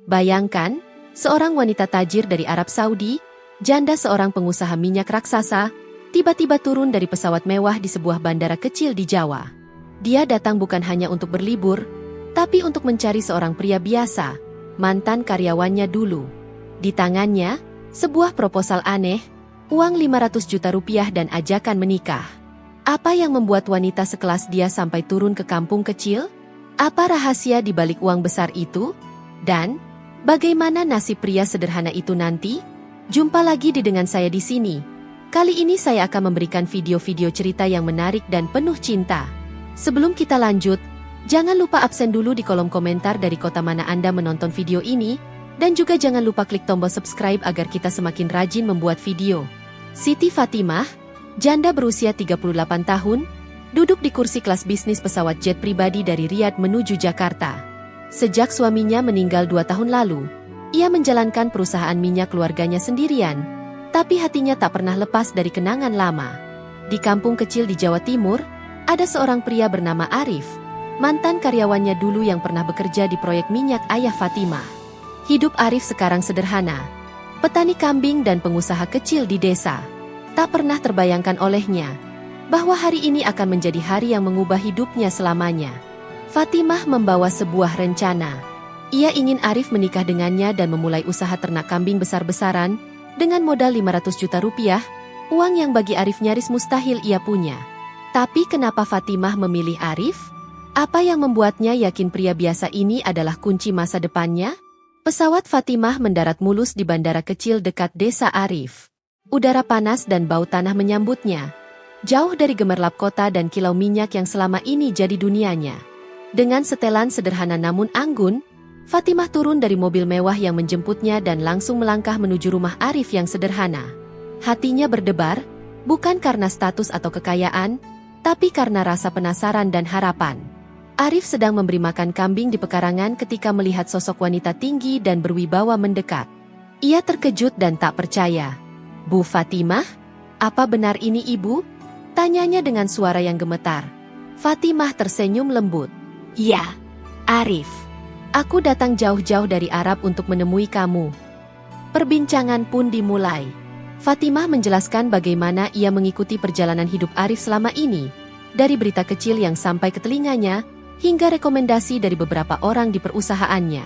Bayangkan, seorang wanita tajir dari Arab Saudi, janda seorang pengusaha minyak raksasa, tiba-tiba turun dari pesawat mewah di sebuah bandara kecil di Jawa. Dia datang bukan hanya untuk berlibur, tapi untuk mencari seorang pria biasa, mantan karyawannya dulu. Di tangannya, sebuah proposal aneh, uang 500 juta rupiah dan ajakan menikah. Apa yang membuat wanita sekelas dia sampai turun ke kampung kecil? Apa rahasia di balik uang besar itu? Dan bagaimana nasib pria sederhana itu nanti? Jumpa lagi dengan saya di sini. Kali ini saya akan memberikan video-video cerita yang menarik dan penuh cinta. Sebelum kita lanjut, jangan lupa absen dulu di kolom komentar dari kota mana Anda menonton video ini, dan juga jangan lupa klik tombol subscribe agar kita semakin rajin membuat video. Siti Fatimah, janda berusia 38 tahun, duduk di kursi kelas bisnis pesawat jet pribadi dari Riyadh menuju Jakarta. Sejak suaminya meninggal 2 tahun lalu, ia menjalankan perusahaan minyak keluarganya sendirian, tapi hatinya tak pernah lepas dari kenangan lama. Di kampung kecil di Jawa Timur, ada seorang pria bernama Arif, mantan karyawannya dulu yang pernah bekerja di proyek minyak ayah Fatimah. Hidup Arif sekarang sederhana, petani kambing dan pengusaha kecil di desa. Tak pernah terbayangkan olehnya bahwa hari ini akan menjadi hari yang mengubah hidupnya selamanya. Fatimah membawa sebuah rencana. Ia ingin Arif menikah dengannya dan memulai usaha ternak kambing besar-besaran dengan modal 500 juta rupiah, uang yang bagi Arif nyaris mustahil ia punya. Tapi kenapa Fatimah memilih Arif? Apa yang membuatnya yakin pria biasa ini adalah kunci masa depannya? Pesawat Fatimah mendarat mulus di bandara kecil dekat desa Arif. Udara panas dan bau tanah menyambutnya, jauh dari gemerlap kota dan kilau minyak yang selama ini jadi dunianya. Dengan setelan sederhana namun anggun, Fatimah turun dari mobil mewah yang menjemputnya dan langsung melangkah menuju rumah Arif yang sederhana. Hatinya berdebar, bukan karena status atau kekayaan, tapi karena rasa penasaran dan harapan. Arif sedang memberi makan kambing di pekarangan ketika melihat sosok wanita tinggi dan berwibawa mendekat. Ia terkejut dan tak percaya. "Bu Fatimah, apa benar ini ibu?" tanyanya dengan suara yang gemetar. Fatimah tersenyum lembut. "Ya, Arif. Aku datang jauh-jauh dari Arab untuk menemui kamu." Perbincangan pun dimulai. Fatimah menjelaskan bagaimana ia mengikuti perjalanan hidup Arif selama ini, dari berita kecil yang sampai ke telinganya, hingga rekomendasi dari beberapa orang di perusahaannya.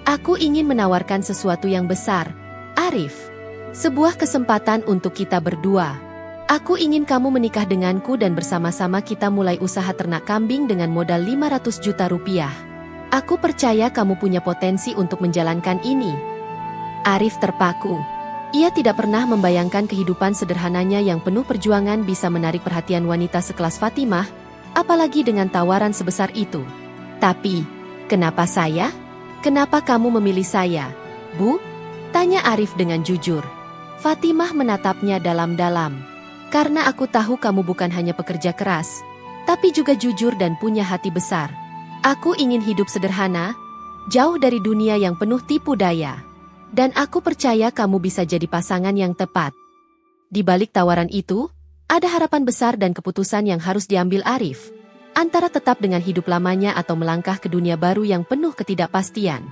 "Aku ingin menawarkan sesuatu yang besar, Arif. Sebuah kesempatan untuk kita berdua. Aku ingin kamu menikah denganku dan bersama-sama kita mulai usaha ternak kambing dengan modal 500 juta rupiah. Aku percaya kamu punya potensi untuk menjalankan ini." Arif terpaku. Ia tidak pernah membayangkan kehidupan sederhananya yang penuh perjuangan bisa menarik perhatian wanita sekelas Fatimah, apalagi dengan tawaran sebesar itu. "Tapi, kenapa saya? Kenapa kamu memilih saya, Bu?" tanya Arif dengan jujur. Fatimah menatapnya dalam-dalam. "Karena aku tahu kamu bukan hanya pekerja keras, tapi juga jujur dan punya hati besar. Aku ingin hidup sederhana, jauh dari dunia yang penuh tipu daya. Dan aku percaya kamu bisa jadi pasangan yang tepat." Di balik tawaran itu, ada harapan besar dan keputusan yang harus diambil Arif, antara tetap dengan hidup lamanya atau melangkah ke dunia baru yang penuh ketidakpastian.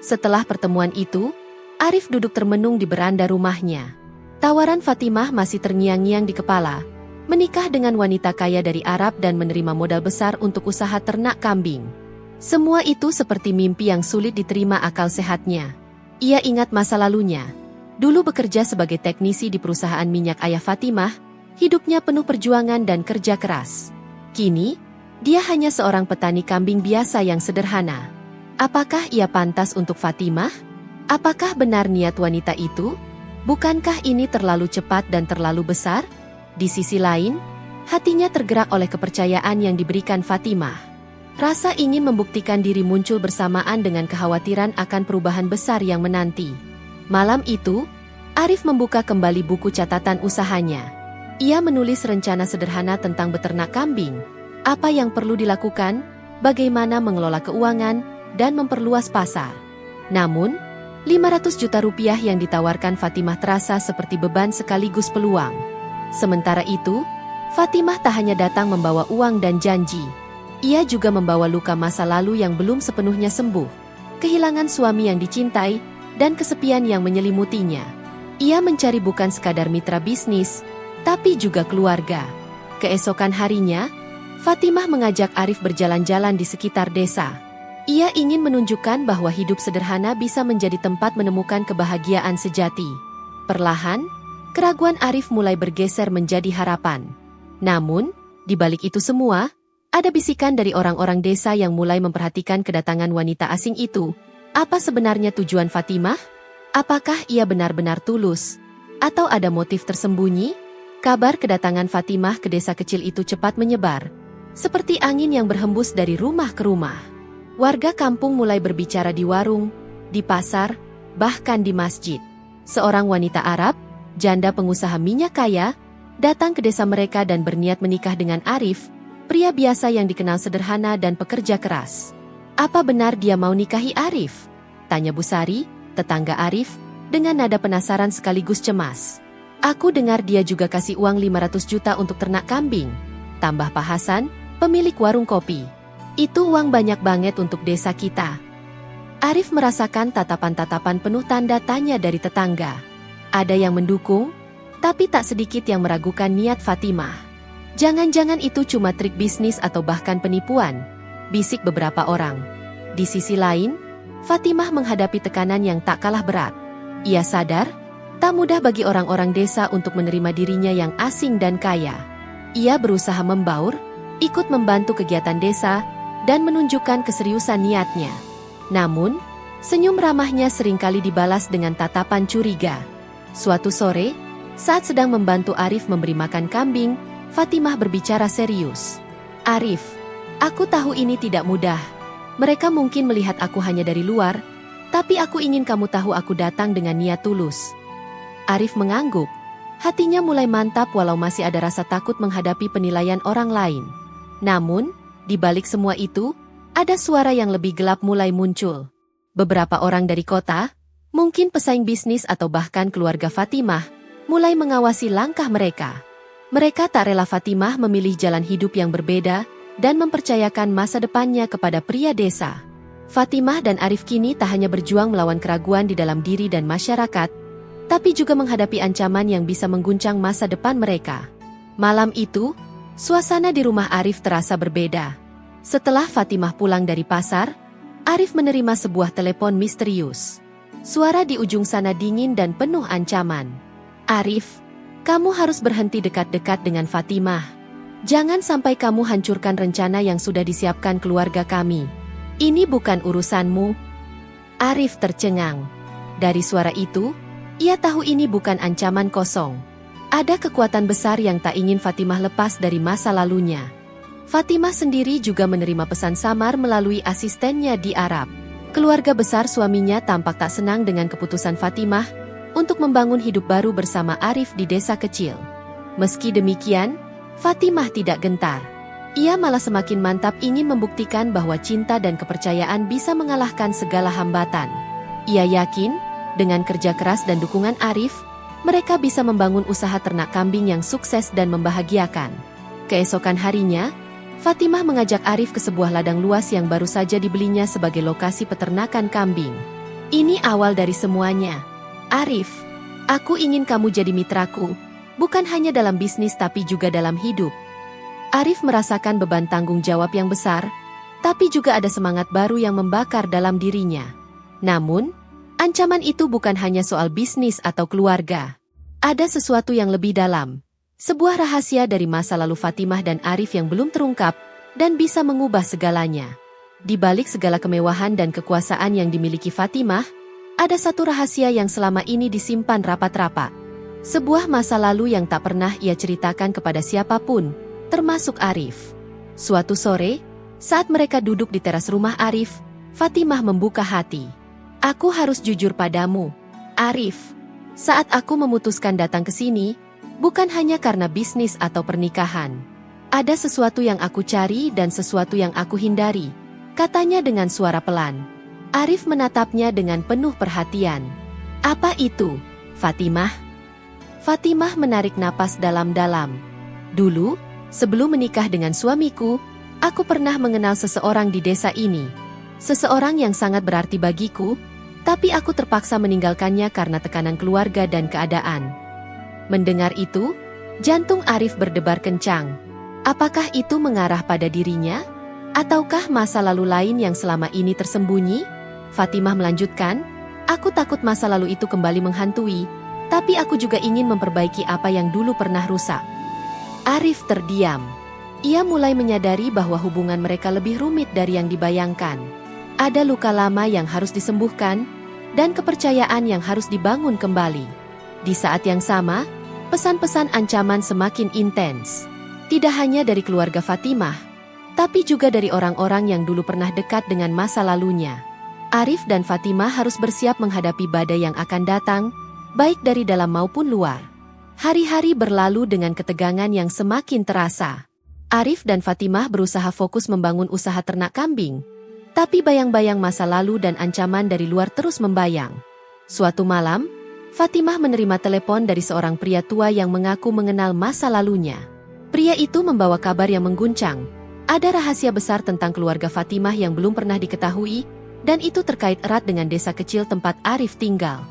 Setelah pertemuan itu, Arif duduk termenung di beranda rumahnya. Tawaran Fatimah masih terngiang-ngiang di kepala, menikah dengan wanita kaya dari Arab dan menerima modal besar untuk usaha ternak kambing. Semua itu seperti mimpi yang sulit diterima akal sehatnya. Ia ingat masa lalunya. Dulu bekerja sebagai teknisi di perusahaan minyak ayah Fatimah, hidupnya penuh perjuangan dan kerja keras. Kini, dia hanya seorang petani kambing biasa yang sederhana. Apakah ia pantas untuk Fatimah? Apakah benar niat wanita itu? Bukankah ini terlalu cepat dan terlalu besar? Di sisi lain, hatinya tergerak oleh kepercayaan yang diberikan Fatimah. Rasa ingin membuktikan diri muncul bersamaan dengan kekhawatiran akan perubahan besar yang menanti. Malam itu, Arif membuka kembali buku catatan usahanya. Ia menulis rencana sederhana tentang beternak kambing, apa yang perlu dilakukan, bagaimana mengelola keuangan, dan memperluas pasar. Namun, 500 juta rupiah yang ditawarkan Fatimah terasa seperti beban sekaligus peluang. Sementara itu, Fatimah tak hanya datang membawa uang dan janji. Ia juga membawa luka masa lalu yang belum sepenuhnya sembuh. kehilangan suami yang dicintai, dan kesepian yang menyelimutinya. Ia mencari bukan sekadar mitra bisnis, tapi juga keluarga. Keesokan harinya, Fatimah mengajak Arif berjalan-jalan di sekitar desa. Ia ingin menunjukkan bahwa hidup sederhana bisa menjadi tempat menemukan kebahagiaan sejati. Perlahan, keraguan Arif mulai bergeser menjadi harapan. Namun, di balik itu semua, ada bisikan dari orang-orang desa yang mulai memperhatikan kedatangan wanita asing itu. Apa sebenarnya tujuan Fatimah? Apakah ia benar-benar tulus? Atau ada motif tersembunyi? Kabar kedatangan Fatimah ke desa kecil itu cepat menyebar, seperti angin yang berhembus dari rumah ke rumah. Warga kampung mulai berbicara di warung, di pasar, bahkan di masjid. Seorang wanita Arab, janda pengusaha minyak kaya, datang ke desa mereka dan berniat menikah dengan Arif, pria biasa yang dikenal sederhana dan pekerja keras. Apa benar dia mau nikahi Arif? Tanya Busari, tetangga Arif, dengan nada penasaran sekaligus cemas. Aku dengar dia juga kasih uang 500 juta untuk ternak kambing. Tambah Pak Hasan, pemilik warung kopi. Itu uang banyak banget untuk desa kita. Arif merasakan tatapan-tatapan penuh tanda tanya dari tetangga. Ada yang mendukung, tapi tak sedikit yang meragukan niat Fatimah. Jangan-jangan itu cuma trik bisnis atau bahkan penipuan, bisik beberapa orang. Di sisi lain, Fatimah menghadapi tekanan yang tak kalah berat. Ia sadar, tak mudah bagi orang-orang desa untuk menerima dirinya yang asing dan kaya. Ia berusaha membaur, ikut membantu kegiatan desa, dan menunjukkan keseriusan niatnya. Namun, senyum ramahnya seringkali dibalas dengan tatapan curiga. Suatu sore, saat sedang membantu Arif memberi makan kambing, Fatimah berbicara serius. Arif, aku tahu ini tidak mudah. Mereka mungkin melihat aku hanya dari luar, tapi aku ingin kamu tahu aku datang dengan niat tulus. Arif mengangguk. Hatinya mulai mantap walau masih ada rasa takut menghadapi penilaian orang lain. Namun, di balik semua itu, ada suara yang lebih gelap mulai muncul. Beberapa orang dari kota, mungkin pesaing bisnis atau bahkan keluarga Fatimah, mulai mengawasi langkah mereka. Mereka tak rela Fatimah memilih jalan hidup yang berbeda dan mempercayakan masa depannya kepada pria desa. Fatimah dan Arif kini tak hanya berjuang melawan keraguan di dalam diri dan masyarakat, tapi juga menghadapi ancaman yang bisa mengguncang masa depan mereka. Malam itu, suasana di rumah Arif terasa berbeda. Setelah Fatimah pulang dari pasar, Arif menerima sebuah telepon misterius. Suara di ujung sana dingin dan penuh ancaman. Arif, kamu harus berhenti dekat-dekat dengan Fatimah. Jangan sampai kamu hancurkan rencana yang sudah disiapkan keluarga kami. Ini bukan urusanmu. Arif tercengang. Dari suara itu, ia tahu ini bukan ancaman kosong. Ada kekuatan besar yang tak ingin Fatimah lepas dari masa lalunya. Fatimah sendiri juga menerima pesan samar melalui asistennya di Arab. Keluarga besar suaminya tampak tak senang dengan keputusan Fatimah untuk membangun hidup baru bersama Arif di desa kecil. Meski demikian, Fatimah tidak gentar. Ia malah semakin mantap ingin membuktikan bahwa cinta dan kepercayaan bisa mengalahkan segala hambatan. Ia yakin, dengan kerja keras dan dukungan Arif, mereka bisa membangun usaha ternak kambing yang sukses dan membahagiakan. Keesokan harinya, Fatimah mengajak Arif ke sebuah ladang luas yang baru saja dibelinya sebagai lokasi peternakan kambing. Ini awal dari semuanya. Arif, aku ingin kamu jadi mitraku, bukan hanya dalam bisnis tapi juga dalam hidup. Arif merasakan beban tanggung jawab yang besar, tapi juga ada semangat baru yang membakar dalam dirinya. Namun, ancaman itu bukan hanya soal bisnis atau keluarga. Ada sesuatu yang lebih dalam. Sebuah rahasia dari masa lalu Fatimah dan Arif yang belum terungkap dan bisa mengubah segalanya. Di balik segala kemewahan dan kekuasaan yang dimiliki Fatimah, ada satu rahasia yang selama ini disimpan rapat-rapat. Sebuah masa lalu yang tak pernah ia ceritakan kepada siapapun, termasuk Arif. Suatu sore, saat mereka duduk di teras rumah Arif, Fatimah membuka hati. Aku harus jujur padamu, Arif. Saat aku memutuskan datang ke sini, bukan hanya karena bisnis atau pernikahan. Ada sesuatu yang aku cari dan sesuatu yang aku hindari, katanya dengan suara pelan. Arif menatapnya dengan penuh perhatian. Apa itu, Fatimah? Fatimah menarik napas dalam-dalam. Dulu, sebelum menikah dengan suamiku, aku pernah mengenal seseorang di desa ini. Seseorang yang sangat berarti bagiku, tapi aku terpaksa meninggalkannya karena tekanan keluarga dan keadaan. Mendengar itu, jantung Arif berdebar kencang. Apakah itu mengarah pada dirinya? Ataukah masa lalu lain yang selama ini tersembunyi? Fatimah melanjutkan, aku takut masa lalu itu kembali menghantui, tapi aku juga ingin memperbaiki apa yang dulu pernah rusak. Arif terdiam. Ia mulai menyadari bahwa hubungan mereka lebih rumit dari yang dibayangkan. Ada luka lama yang harus disembuhkan, dan kepercayaan yang harus dibangun kembali. Di saat yang sama, pesan-pesan ancaman semakin intens. Tidak hanya dari keluarga Fatimah, tapi juga dari orang-orang yang dulu pernah dekat dengan masa lalunya. Arif dan Fatimah harus bersiap menghadapi badai yang akan datang, baik dari dalam maupun luar. Hari-hari berlalu dengan ketegangan yang semakin terasa. Arif dan Fatimah berusaha fokus membangun usaha ternak kambing, tapi bayang-bayang masa lalu dan ancaman dari luar terus membayang. Suatu malam, Fatimah menerima telepon dari seorang pria tua yang mengaku mengenal masa lalunya. Pria itu membawa kabar yang mengguncang. Ada rahasia besar tentang keluarga Fatimah yang belum pernah diketahui, dan itu terkait erat dengan desa kecil tempat Arif tinggal.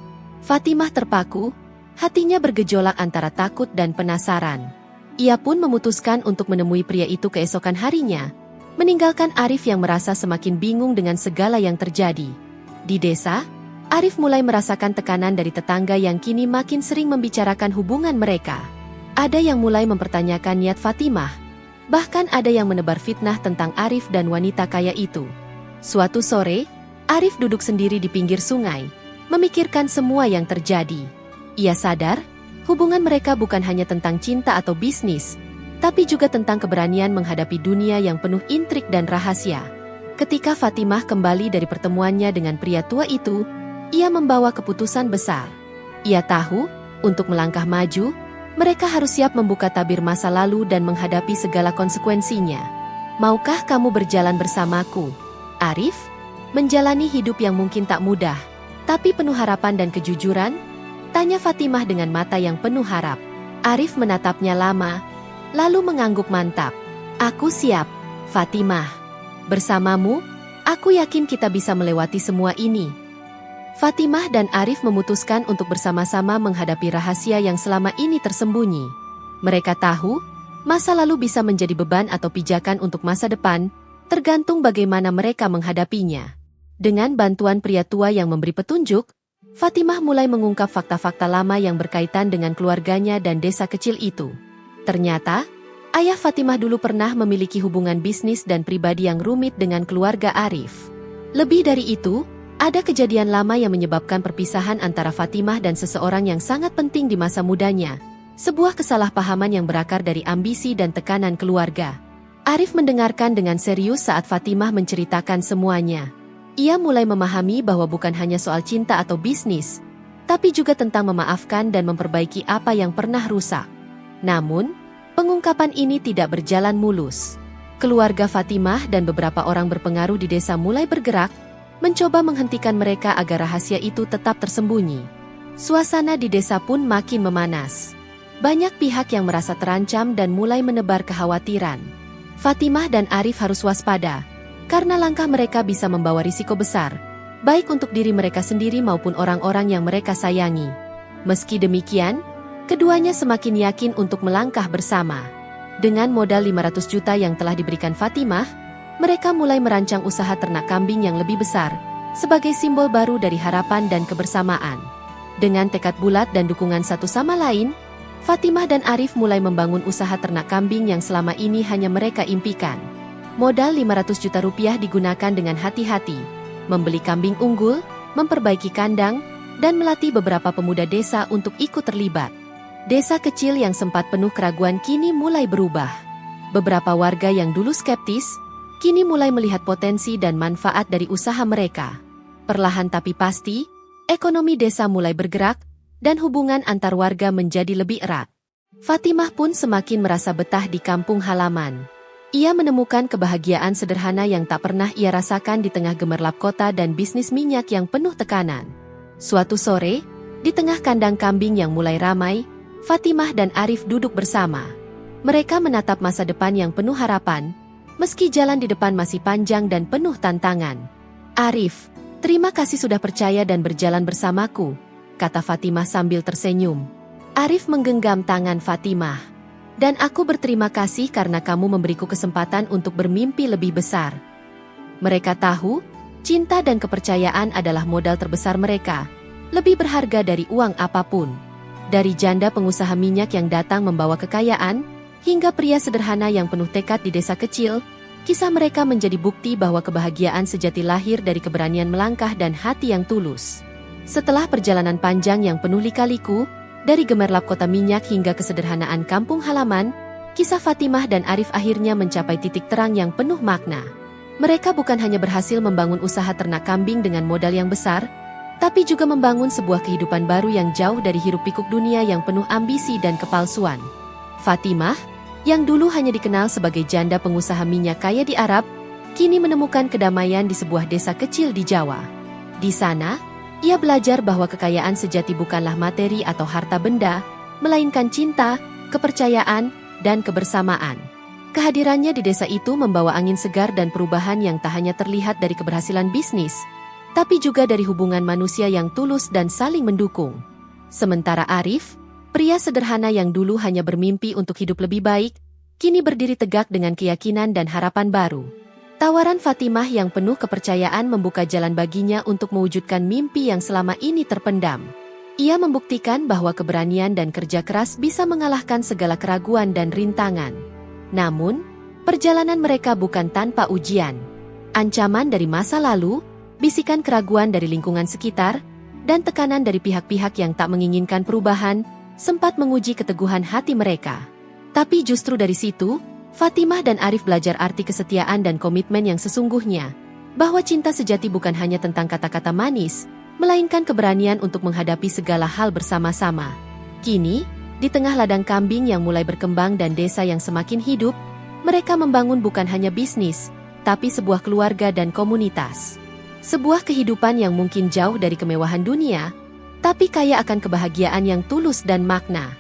Fatimah terpaku, hatinya bergejolak antara takut dan penasaran. Ia pun memutuskan untuk menemui pria itu keesokan harinya, meninggalkan Arif yang merasa semakin bingung dengan segala yang terjadi. Di desa, Arif mulai merasakan tekanan dari tetangga yang kini makin sering membicarakan hubungan mereka. Ada yang mulai mempertanyakan niat Fatimah, bahkan ada yang menebar fitnah tentang Arif dan wanita kaya itu. Suatu sore, Arif duduk sendiri di pinggir sungai, memikirkan semua yang terjadi. Ia sadar, hubungan mereka bukan hanya tentang cinta atau bisnis, tapi juga tentang keberanian menghadapi dunia yang penuh intrik dan rahasia. Ketika Fatimah kembali dari pertemuannya dengan pria tua itu, ia membawa keputusan besar. Ia tahu, untuk melangkah maju, mereka harus siap membuka tabir masa lalu dan menghadapi segala konsekuensinya. Maukah kamu berjalan bersamaku, Arif? Menjalani hidup yang mungkin tak mudah, tapi penuh harapan dan kejujuran? Tanya Fatimah dengan mata yang penuh harap. Arif menatapnya lama, lalu mengangguk mantap. Aku siap, Fatimah. Bersamamu, aku yakin kita bisa melewati semua ini. Fatimah dan Arif memutuskan untuk bersama-sama menghadapi rahasia yang selama ini tersembunyi. Mereka tahu, masa lalu bisa menjadi beban atau pijakan untuk masa depan, tergantung bagaimana mereka menghadapinya. Dengan bantuan pria tua yang memberi petunjuk, Fatimah mulai mengungkap fakta-fakta lama yang berkaitan dengan keluarganya dan desa kecil itu. Ternyata, ayah Fatimah dulu pernah memiliki hubungan bisnis dan pribadi yang rumit dengan keluarga Arif. Lebih dari itu, ada kejadian lama yang menyebabkan perpisahan antara Fatimah dan seseorang yang sangat penting di masa mudanya. Sebuah kesalahpahaman yang berakar dari ambisi dan tekanan keluarga. Arif mendengarkan dengan serius saat Fatimah menceritakan semuanya. Ia mulai memahami bahwa bukan hanya soal cinta atau bisnis, tapi juga tentang memaafkan dan memperbaiki apa yang pernah rusak. Namun, pengungkapan ini tidak berjalan mulus. Keluarga Fatimah dan beberapa orang berpengaruh di desa mulai bergerak, mencoba menghentikan mereka agar rahasia itu tetap tersembunyi. Suasana di desa pun makin memanas. Banyak pihak yang merasa terancam dan mulai menebar kekhawatiran. Fatimah dan Arif harus waspada, karena langkah mereka bisa membawa risiko besar, baik untuk diri mereka sendiri maupun orang-orang yang mereka sayangi. Meski demikian, keduanya semakin yakin untuk melangkah bersama. Dengan modal 500 juta yang telah diberikan Fatimah, mereka mulai merancang usaha ternak kambing yang lebih besar, sebagai simbol baru dari harapan dan kebersamaan. Dengan tekad bulat dan dukungan satu sama lain, Fatimah dan Arif mulai membangun usaha ternak kambing yang selama ini hanya mereka impikan. Modal 500 juta rupiah digunakan dengan hati-hati, membeli kambing unggul, memperbaiki kandang, dan melatih beberapa pemuda desa untuk ikut terlibat. Desa kecil yang sempat penuh keraguan kini mulai berubah. Beberapa warga yang dulu skeptis, kini mulai melihat potensi dan manfaat dari usaha mereka. Perlahan tapi pasti, ekonomi desa mulai bergerak, dan hubungan antar warga menjadi lebih erat. Fatimah pun semakin merasa betah di kampung halaman. Ia menemukan kebahagiaan sederhana yang tak pernah ia rasakan di tengah gemerlap kota dan bisnis minyak yang penuh tekanan. Suatu sore, di tengah kandang kambing yang mulai ramai, Fatimah dan Arif duduk bersama. Mereka menatap masa depan yang penuh harapan, meski jalan di depan masih panjang dan penuh tantangan. Arif, terima kasih sudah percaya dan berjalan bersamaku, kata Fatimah sambil tersenyum. Arif menggenggam tangan Fatimah. Dan aku berterima kasih karena kamu memberiku kesempatan untuk bermimpi lebih besar. Mereka tahu, cinta dan kepercayaan adalah modal terbesar mereka, lebih berharga dari uang apapun. Dari janda pengusaha minyak yang datang membawa kekayaan, hingga pria sederhana yang penuh tekad di desa kecil, kisah mereka menjadi bukti bahwa kebahagiaan sejati lahir dari keberanian melangkah dan hati yang tulus. Setelah perjalanan panjang yang penuh lika-liku, dari gemerlap kota minyak hingga kesederhanaan kampung halaman, kisah Fatimah dan Arif akhirnya mencapai titik terang yang penuh makna. Mereka bukan hanya berhasil membangun usaha ternak kambing dengan modal yang besar, tapi juga membangun sebuah kehidupan baru yang jauh dari hiruk-pikuk dunia yang penuh ambisi dan kepalsuan. Fatimah, yang dulu hanya dikenal sebagai janda pengusaha minyak kaya di Arab, kini menemukan kedamaian di sebuah desa kecil di Jawa. Di sana, ia belajar bahwa kekayaan sejati bukanlah materi atau harta benda, melainkan cinta, kepercayaan, dan kebersamaan. Kehadirannya di desa itu membawa angin segar dan perubahan yang tak hanya terlihat dari keberhasilan bisnis, tapi juga dari hubungan manusia yang tulus dan saling mendukung. Sementara Arif, pria sederhana yang dulu hanya bermimpi untuk hidup lebih baik, kini berdiri tegak dengan keyakinan dan harapan baru. Tawaran Fatimah yang penuh kepercayaan membuka jalan baginya untuk mewujudkan mimpi yang selama ini terpendam. Ia membuktikan bahwa keberanian dan kerja keras bisa mengalahkan segala keraguan dan rintangan. Namun, perjalanan mereka bukan tanpa ujian. Ancaman dari masa lalu, bisikan keraguan dari lingkungan sekitar, dan tekanan dari pihak-pihak yang tak menginginkan perubahan, sempat menguji keteguhan hati mereka. Tapi justru dari situ, Fatimah dan Arif belajar arti kesetiaan dan komitmen yang sesungguhnya, bahwa cinta sejati bukan hanya tentang kata-kata manis, melainkan keberanian untuk menghadapi segala hal bersama-sama. Kini, di tengah ladang kambing yang mulai berkembang dan desa yang semakin hidup, mereka membangun bukan hanya bisnis, tapi sebuah keluarga dan komunitas. Sebuah kehidupan yang mungkin jauh dari kemewahan dunia, tapi kaya akan kebahagiaan yang tulus dan makna.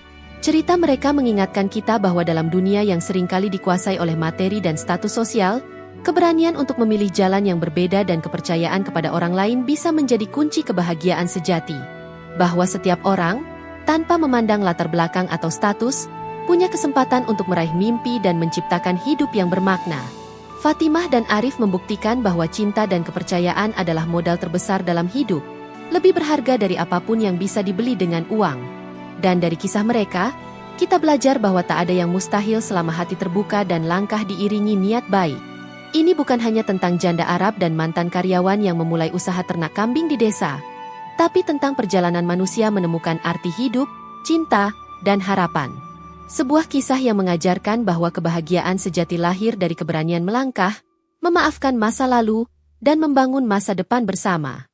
Cerita mereka mengingatkan kita bahwa dalam dunia yang seringkali dikuasai oleh materi dan status sosial, keberanian untuk memilih jalan yang berbeda dan kepercayaan kepada orang lain bisa menjadi kunci kebahagiaan sejati. Bahwa setiap orang, tanpa memandang latar belakang atau status, punya kesempatan untuk meraih mimpi dan menciptakan hidup yang bermakna. Fatimah dan Arif membuktikan bahwa cinta dan kepercayaan adalah modal terbesar dalam hidup, lebih berharga dari apapun yang bisa dibeli dengan uang. Dan dari kisah mereka, kita belajar bahwa tak ada yang mustahil selama hati terbuka dan langkah diiringi niat baik. Ini bukan hanya tentang janda Arab dan mantan karyawan yang memulai usaha ternak kambing di desa, tapi tentang perjalanan manusia menemukan arti hidup, cinta, dan harapan. Sebuah kisah yang mengajarkan bahwa kebahagiaan sejati lahir dari keberanian melangkah, memaafkan masa lalu, dan membangun masa depan bersama.